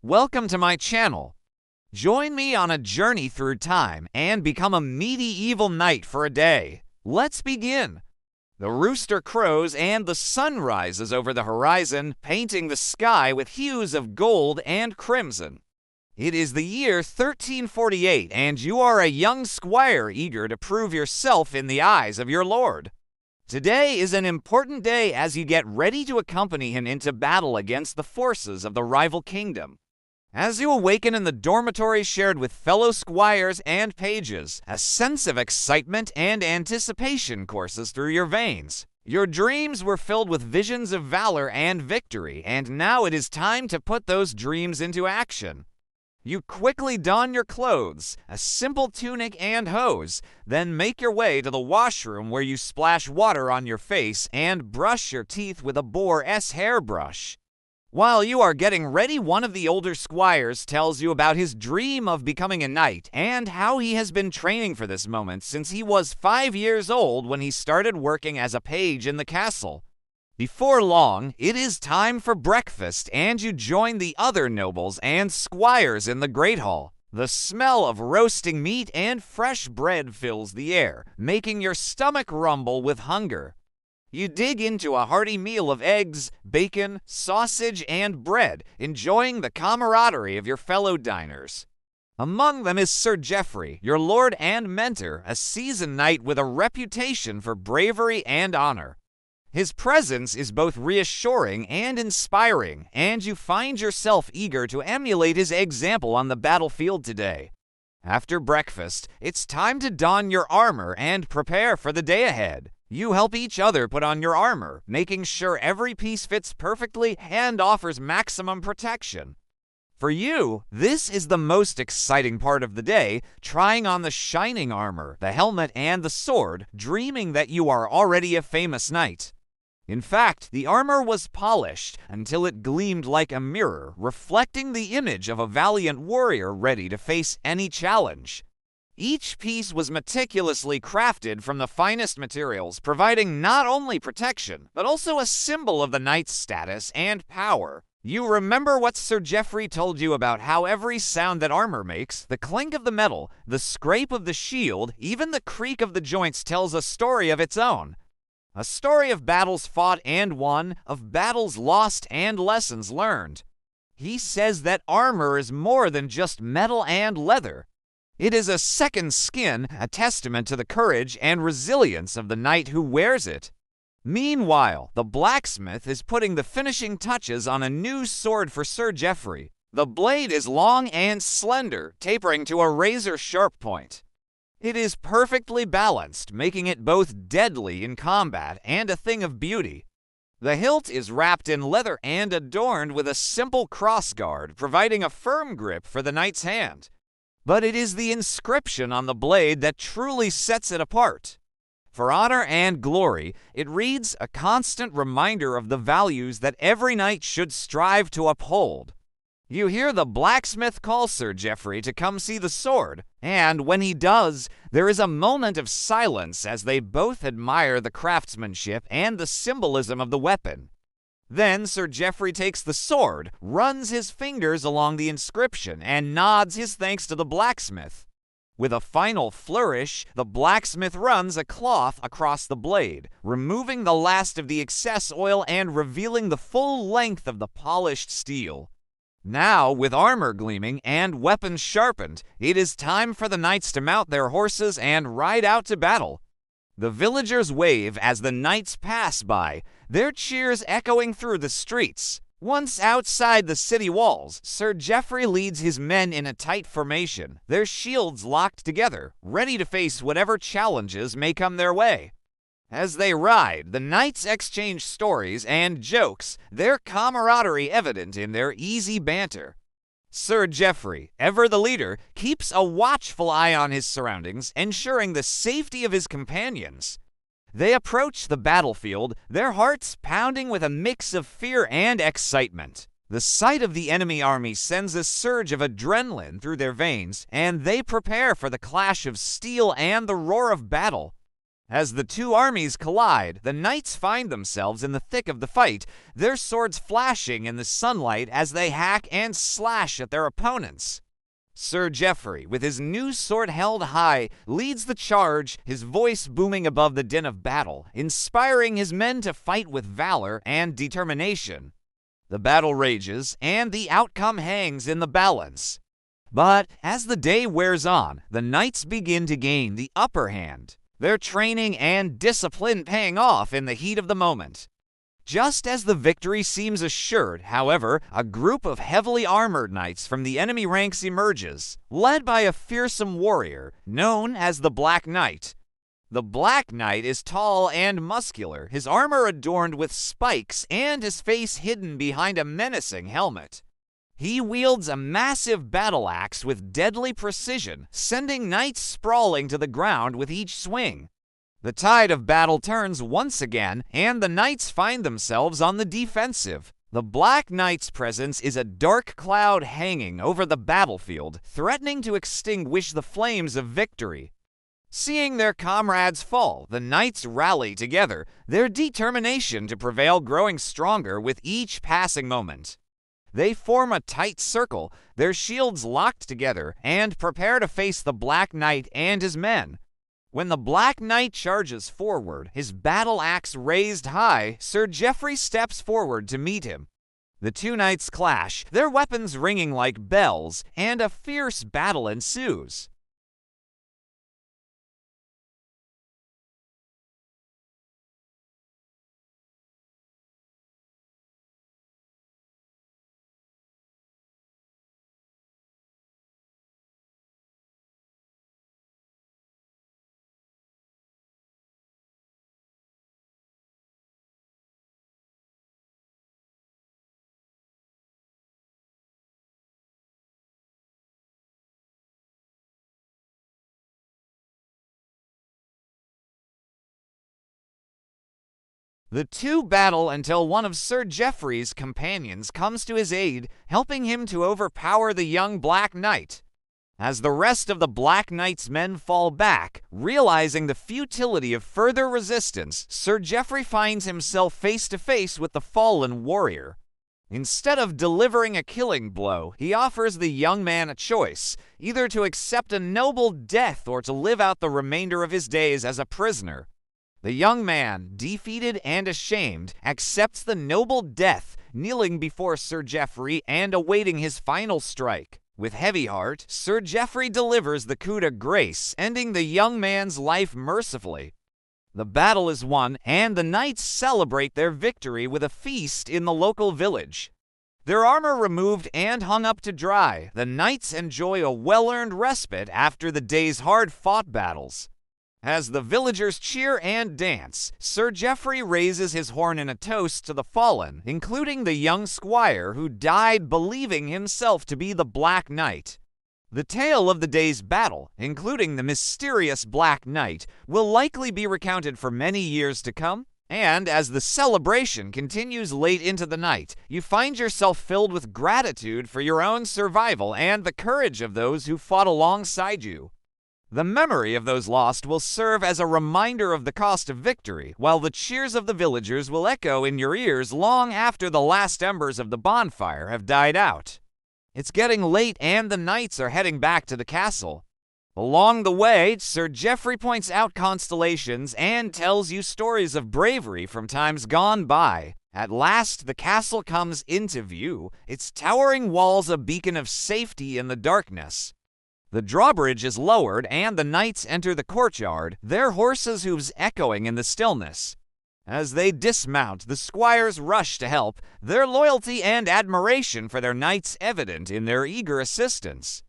Welcome to my channel. Join me on a journey through time and become a medieval knight for a day. Let's begin. The rooster crows and the sun rises over the horizon, painting the sky with hues of gold and crimson. It is the year 1348, and you are a young squire eager to prove yourself in the eyes of your lord. Today is an important day as you get ready to accompany him into battle against the forces of the rival kingdom. As you awaken in the dormitory shared with fellow squires and pages, a sense of excitement and anticipation courses through your veins. Your dreams were filled with visions of valor and victory, and now it is time to put those dreams into action. You quickly don your clothes, a simple tunic and hose, then make your way to the washroom where you splash water on your face and brush your teeth with a boar's hairbrush. While you are getting ready, one of the older squires tells you about his dream of becoming a knight and how he has been training for this moment since he was 5 years old when he started working as a page in the castle. Before long, it is time for breakfast, and you join the other nobles and squires in the great hall. The smell of roasting meat and fresh bread fills the air, making your stomach rumble with hunger. You dig into a hearty meal of eggs, bacon, sausage, and bread, enjoying the camaraderie of your fellow diners. Among them is Sir Geoffrey, your lord and mentor, a seasoned knight with a reputation for bravery and honor. His presence is both reassuring and inspiring, and you find yourself eager to emulate his example on the battlefield today. After breakfast, it's time to don your armor and prepare for the day ahead. You help each other put on your armor, making sure every piece fits perfectly and offers maximum protection. For you, this is the most exciting part of the day, trying on the shining armor, the helmet, and the sword, dreaming that you are already a famous knight. In fact, the armor was polished until it gleamed like a mirror, reflecting the image of a valiant warrior ready to face any challenge. Each piece was meticulously crafted from the finest materials, providing not only protection, but also a symbol of the knight's status and power. You remember what Sir Geoffrey told you about how every sound that armor makes, the clink of the metal, the scrape of the shield, even the creak of the joints tells a story of its own. A story of battles fought and won, of battles lost and lessons learned. He says that armor is more than just metal and leather. It is a second skin, a testament to the courage and resilience of the knight who wears it. Meanwhile, the blacksmith is putting the finishing touches on a new sword for Sir Geoffrey. The blade is long and slender, tapering to a razor-sharp point. It is perfectly balanced, making it both deadly in combat and a thing of beauty. The hilt is wrapped in leather and adorned with a simple crossguard, providing a firm grip for the knight's hand. But it is the inscription on the blade that truly sets it apart. For honor and glory, it reads, a constant reminder of the values that every knight should strive to uphold. You hear the blacksmith call Sir Geoffrey to come see the sword, and when he does, there is a moment of silence as they both admire the craftsmanship and the symbolism of the weapon. Then Sir Geoffrey takes the sword, runs his fingers along the inscription, and nods his thanks to the blacksmith. With a final flourish, the blacksmith runs a cloth across the blade, removing the last of the excess oil and revealing the full length of the polished steel. Now, with armor gleaming and weapons sharpened, it is time for the knights to mount their horses and ride out to battle. The villagers wave as the knights pass by, their cheers echoing through the streets. Once outside the city walls, Sir Geoffrey leads his men in a tight formation, their shields locked together, ready to face whatever challenges may come their way. As they ride, the knights exchange stories and jokes, their camaraderie evident in their easy banter. Sir Geoffrey, ever the leader, keeps a watchful eye on his surroundings, ensuring the safety of his companions. They approach the battlefield, their hearts pounding with a mix of fear and excitement. The sight of the enemy army sends a surge of adrenaline through their veins, and they prepare for the clash of steel and the roar of battle. As the two armies collide, the knights find themselves in the thick of the fight, their swords flashing in the sunlight as they hack and slash at their opponents. Sir Geoffrey, with his new sword held high, leads the charge, his voice booming above the din of battle, inspiring his men to fight with valor and determination. The battle rages, and the outcome hangs in the balance. But as the day wears on, the knights begin to gain the upper hand, their training and discipline paying off in the heat of the moment. Just as the victory seems assured, however, a group of heavily armored knights from the enemy ranks emerges, led by a fearsome warrior known as the Black Knight. The Black Knight is tall and muscular, his armor adorned with spikes and his face hidden behind a menacing helmet. He wields a massive battle axe with deadly precision, sending knights sprawling to the ground with each swing. The tide of battle turns once again, and the knights find themselves on the defensive. The Black Knight's presence is a dark cloud hanging over the battlefield, threatening to extinguish the flames of victory. Seeing their comrades fall, the knights rally together, their determination to prevail growing stronger with each passing moment. They form a tight circle, their shields locked together, and prepare to face the Black Knight and his men. When the Black Knight charges forward, his battle axe raised high, Sir Geoffrey steps forward to meet him. The two knights clash, their weapons ringing like bells, and a fierce battle ensues. The two battle until one of Sir Geoffrey's companions comes to his aid, helping him to overpower the young Black Knight. As the rest of the Black Knight's men fall back, realizing the futility of further resistance, Sir Geoffrey finds himself face to face with the fallen warrior. Instead of delivering a killing blow, he offers the young man a choice, either to accept a noble death or to live out the remainder of his days as a prisoner. The young man, defeated and ashamed, accepts the noble death, kneeling before Sir Geoffrey and awaiting his final strike. With heavy heart, Sir Geoffrey delivers the coup de grace, ending the young man's life mercifully. The battle is won, and the knights celebrate their victory with a feast in the local village. Their armor removed and hung up to dry, the knights enjoy a well-earned respite after the day's hard-fought battles. As the villagers cheer and dance, Sir Geoffrey raises his horn in a toast to the fallen, including the young squire who died believing himself to be the Black Knight. The tale of the day's battle, including the mysterious Black Knight, will likely be recounted for many years to come, and as the celebration continues late into the night, you find yourself filled with gratitude for your own survival and the courage of those who fought alongside you. The memory of those lost will serve as a reminder of the cost of victory, while the cheers of the villagers will echo in your ears long after the last embers of the bonfire have died out. It's getting late and the knights are heading back to the castle. Along the way, Sir Geoffrey points out constellations and tells you stories of bravery from times gone by. At last, the castle comes into view, its towering walls a beacon of safety in the darkness. The drawbridge is lowered and the knights enter the courtyard, their horses' hooves echoing in the stillness. As they dismount, the squires rush to help, their loyalty and admiration for their knights evident in their eager assistance.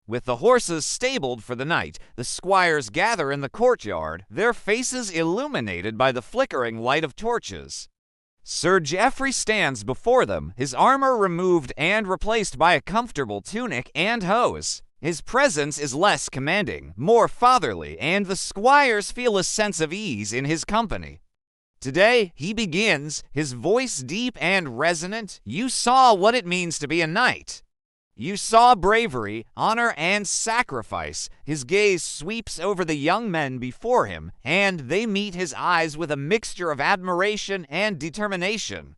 With the horses stabled for the night, the squires gather in the courtyard, their faces illuminated by the flickering light of torches. Sir Geoffrey stands before them, his armor removed and replaced by a comfortable tunic and hose. His presence is less commanding, more fatherly, and the squires feel a sense of ease in his company. Today, he begins, his voice deep and resonant. You saw what it means to be a knight. You saw bravery, honor, and sacrifice. His gaze sweeps over the young men before him, and they meet his eyes with a mixture of admiration and determination.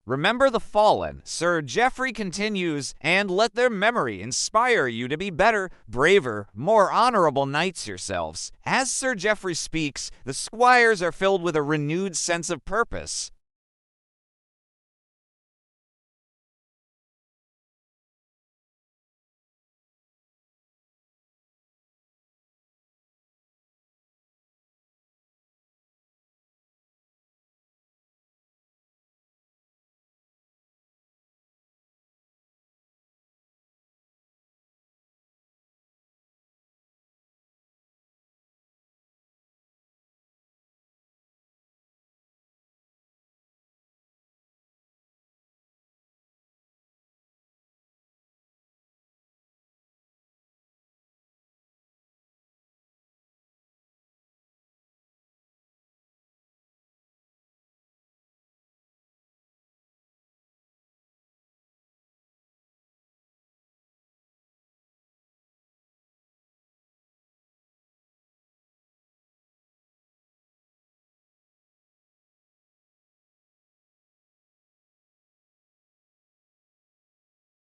Remember the fallen, Sir Geoffrey continues, and let their memory inspire you to be better, braver, more honorable knights yourselves. As Sir Geoffrey speaks, the squires are filled with a renewed sense of purpose.